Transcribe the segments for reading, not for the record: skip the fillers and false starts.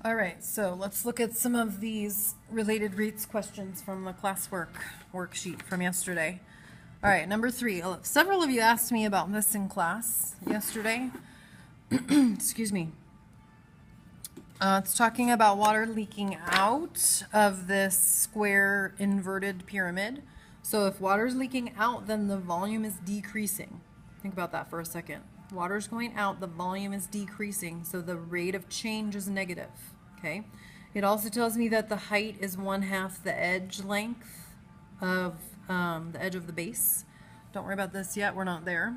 All right, so let's look at some of these related rates questions from the classwork worksheet from yesterday. All right, number 3. Several of you asked me about this in class yesterday. Excuse me. It's talking about water leaking out of this square inverted pyramid. So if water's leaking out, then the volume is decreasing. Think about that for a second. Water's going out, the volume is decreasing, so the rate of change is negative. Okay. It also tells me that the height is 1/2 the edge length of the edge of the base. Don't worry about this yet, we're not there.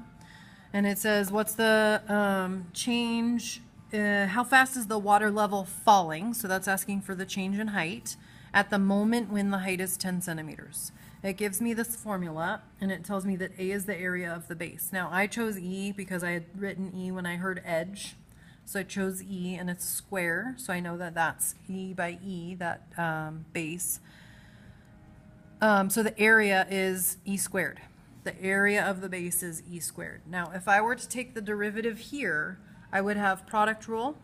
And it says, what's the change, how fast is the water level falling? So that's asking for the change in height at the moment when the height is 10 centimeters. It gives me this formula, and it tells me that A is the area of the base. Now, I chose E because I had written E when I heard edge. So I chose E, and it's square, so I know that that's E by E, that base. So the area is E squared. The area of the base is E squared. Now, if I were to take the derivative here, I would have product rule.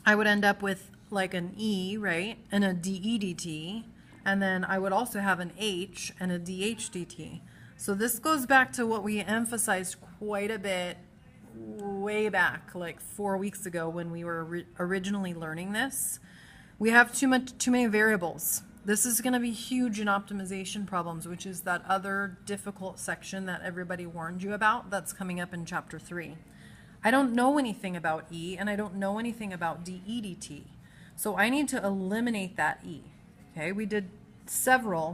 I would end up with like an E, right, and a dE dt, and then I would also have an H and a dH dt. So this goes back to what we emphasized quite a bit way back, like 4 weeks ago when we were originally learning this. We have too many variables. This is going to be huge in optimization problems, which is that other difficult section that everybody warned you about that's coming up in chapter 3. I don't know anything about E, and I don't know anything about dE dt. So I need to eliminate that E. Okay, we did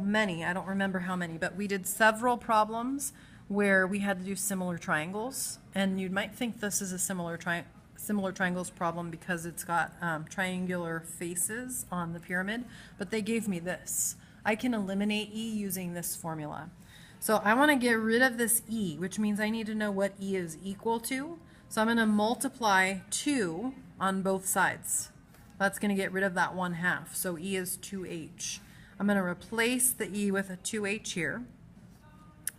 many, I don't remember how many, but we did several problems where we had to do similar triangles, and you might think this is a similar triangles problem because it's got triangular faces on the pyramid, but they gave me this. I can eliminate E using this formula. So I want to get rid of this E, which means I need to know what E is equal to. So I'm going to multiply 2 on both sides. That's going to get rid of that 1/2. So E is 2H. I'm going to replace the E with a 2H here.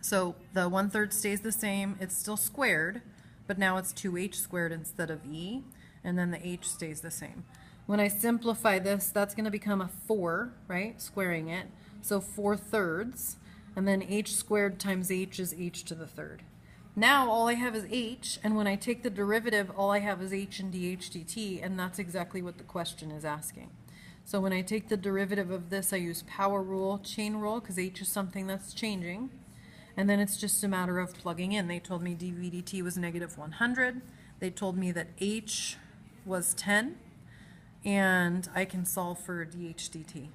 So the 1/3 stays the same. It's still squared, but now it's 2H squared instead of E, and then the H stays the same. When I simplify this, that's going to become a 4, right? Squaring it. So 4/3, and then H squared times H is H to the 3rd. Now all I have is H, and when I take the derivative, all I have is H and dH dt, and that's exactly what the question is asking. So when I take the derivative of this, I use power rule, chain rule, because H is something that's changing. And then it's just a matter of plugging in. They told me dV dt was negative 100. They told me that H was 10, and I can solve for dH dt.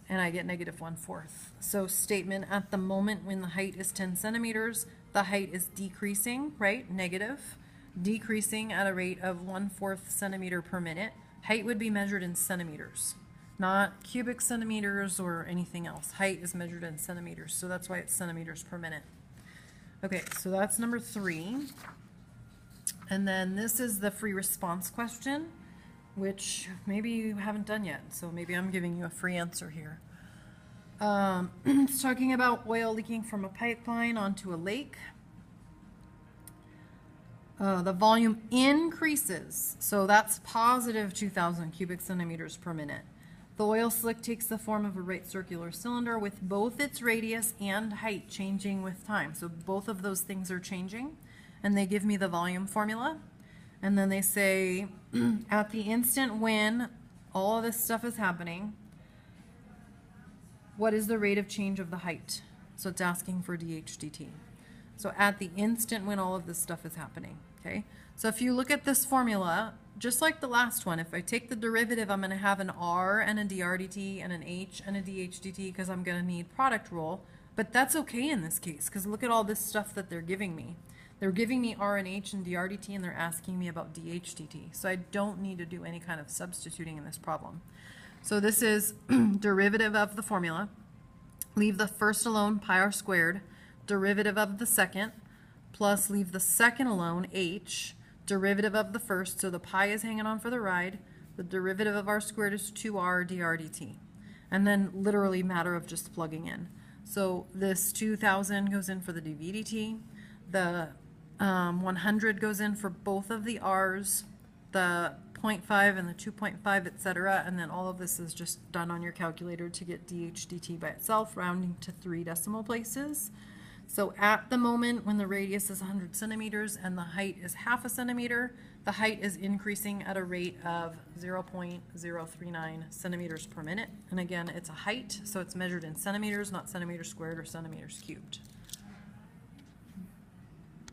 And I get negative 1/4. So statement, at the moment when the height is 10 centimeters, the height is decreasing, right? Negative. Decreasing at a rate of 1/4 centimeter per minute. Height would be measured in centimeters, not cubic centimeters or anything else. Height is measured in centimeters, so that's why it's centimeters per minute. Okay, so that's number 3. And then this is the free response question, which maybe you haven't done yet, so maybe I'm giving you a free answer here. It's talking about oil leaking from a pipeline onto a lake. The volume increases, so that's positive 2,000 cubic centimeters per minute. The oil slick takes the form of a right circular cylinder with both its radius and height changing with time. So both of those things are changing, and they give me the volume formula. And then they say, at the instant when all of this stuff is happening, what is the rate of change of the height? So it's asking for dH dt. So at the instant when all of this stuff is happening, okay? So if you look at this formula, just like the last one, if I take the derivative, I'm going to have an R and a dr dt and an H and a dH dt because I'm going to need product rule. But that's okay in this case because look at all this stuff that they're giving me. They're giving me R and H and dr dt, and they're asking me about dH dt. So I don't need to do any kind of substituting in this problem. So this is derivative of the formula. Leave the first alone, pi r squared. Derivative of the second, plus leave the second alone, H. Derivative of the first, so the pi is hanging on for the ride. The derivative of r squared is 2r dr dt. And then literally matter of just plugging in. So this 2,000 goes in for the dV dt. The 100 goes in for both of the r's. The 0.5 and the 2.5, etc. And then all of this is just done on your calculator to get dH/dt by itself, rounding to 3 decimal places. So at the moment when the radius is 100 centimeters and the height is half a centimeter, the height is increasing at a rate of 0.039 centimeters per minute. And again, it's a height, so it's measured in centimeters, not centimeters squared or centimeters cubed.